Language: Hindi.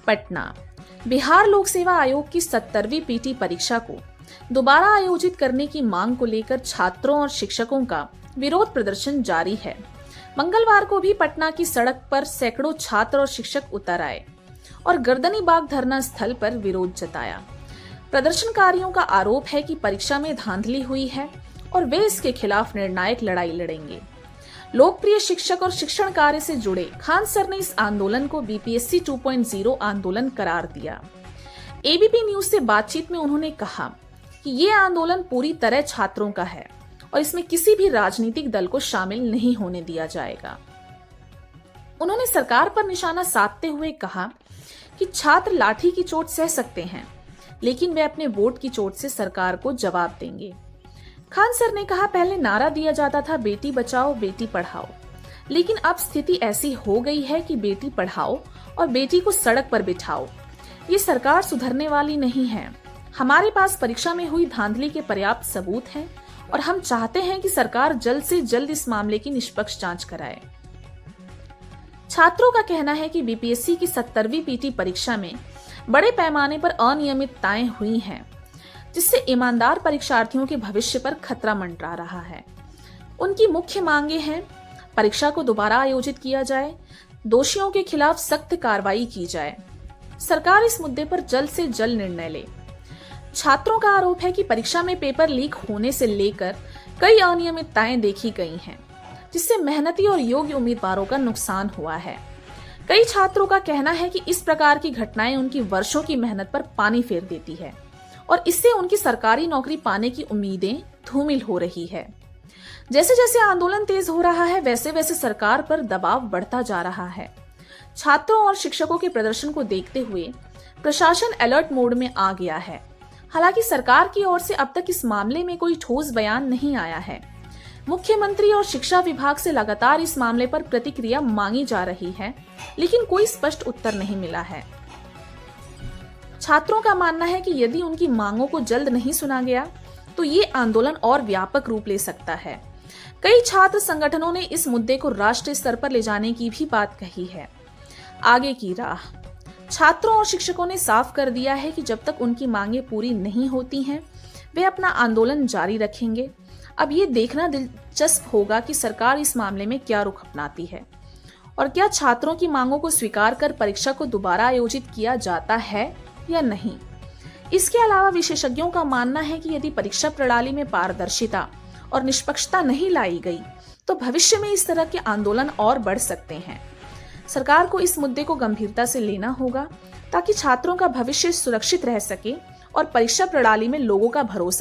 पटना। बिहार लोक सेवा आयोग की 70वीं पीटी परीक्षा को दोबारा आयोजित करने की मांग को लेकर छात्रों और शिक्षकों का विरोध प्रदर्शन जारी है। मंगलवार को भी पटना की सड़क पर सैकड़ों छात्र और शिक्षक उतर आए और गर्दनी बाग धरना स्थल पर विरोध जताया। प्रदर्शनकारियों का आरोप है कि परीक्षा में धांधली हुई है और वे इसके खिलाफ निर्णायक लड़ाई लड़ेंगे। लोकप्रिय शिक्षक और शिक्षण कार्य से जुड़े खान सर ने इस आंदोलन को बीपीएससी 2.0 आंदोलन करार दिया। एबीपी न्यूज से बातचीत में उन्होंने कहा कि ये आंदोलन पूरी तरह छात्रों का है और इसमें किसी भी राजनीतिक दल को शामिल नहीं होने दिया जाएगा। उन्होंने सरकार पर निशाना साधते हुए कहा कि छात्र लाठी की चोट सह सकते हैं, लेकिन वे अपने वोट की चोट से सरकार को जवाब देंगे। खान सर ने कहा, पहले नारा दिया जाता था बेटी बचाओ बेटी पढ़ाओ, लेकिन अब स्थिति ऐसी हो गई है कि बेटी पढ़ाओ और बेटी को सड़क पर बिठाओ। ये सरकार सुधरने वाली नहीं है। हमारे पास परीक्षा में हुई धांधली के पर्याप्त सबूत हैं और हम चाहते हैं कि सरकार जल्द से जल्द इस मामले की निष्पक्ष जांच कराए। छात्रों का कहना है कि बीपीएससी की 70वीं पीटी परीक्षा में बड़े पैमाने पर अनियमितताएं हुई हैं, जिससे ईमानदार परीक्षार्थियों के भविष्य पर खतरा मंडरा रहा है। उनकी मुख्य मांगे हैं, परीक्षा को दोबारा आयोजित किया जाए, दोषियों के खिलाफ सख्त कार्रवाई की जाए, सरकार इस मुद्दे पर जल्द से जल्द निर्णय ले। छात्रों का आरोप है कि परीक्षा में पेपर लीक होने से लेकर कई अनियमितताएं देखी गई हैं, जिससे मेहनती और योग्य उम्मीदवारों का नुकसान हुआ है। कई छात्रों का कहना है कि इस प्रकार की घटनाएं उनकी वर्षों की मेहनत पर पानी फेर देती है और इससे उनकी सरकारी नौकरी पाने की उम्मीदें धूमिल हो रही है। जैसे जैसे आंदोलन तेज हो रहा है, वैसे वैसे सरकार पर दबाव बढ़ता जा रहा है। छात्रों और शिक्षकों के प्रदर्शन को देखते हुए प्रशासन अलर्ट मोड में आ गया है। हालांकि सरकार की ओर से अब तक इस मामले में कोई ठोस बयान नहीं आया है। मुख्यमंत्री और शिक्षा विभाग से लगातार इस मामले पर प्रतिक्रिया मांगी जा रही है, लेकिन कोई स्पष्ट उत्तर नहीं मिला है। छात्रों का मानना है कि यदि उनकी मांगों को जल्द नहीं सुना गया तो ये आंदोलन और व्यापक रूप ले सकता है। कई छात्र संगठनों ने इस मुद्दे को राष्ट्रीय स्तर पर ले जाने की भी बात कही है। आगे की राह। छात्रों और शिक्षकों ने साफ कर दिया है कि जब तक उनकी मांगें पूरी नहीं होती हैं, वे अपना आंदोलन जारी रखेंगे। अब ये देखना दिलचस्प होगा कि सरकार इस मामले में क्या रुख अपनाती है और क्या छात्रों की मांगों को स्वीकार कर परीक्षा को दोबारा आयोजित किया जाता है या नहीं। इसके अलावा विशेषज्ञों का मानना है कि यदि परीक्षा प्रणाली में पारदर्शिता और निष्पक्षता नहीं लाई गई तो भविष्य में इस तरह के आंदोलन और बढ़ सकते हैं। सरकार को इस मुद्दे को गंभीरता से लेना होगा ताकि छात्रों का भविष्य सुरक्षित रह सके और परीक्षा प्रणाली में लोगों का भरोसा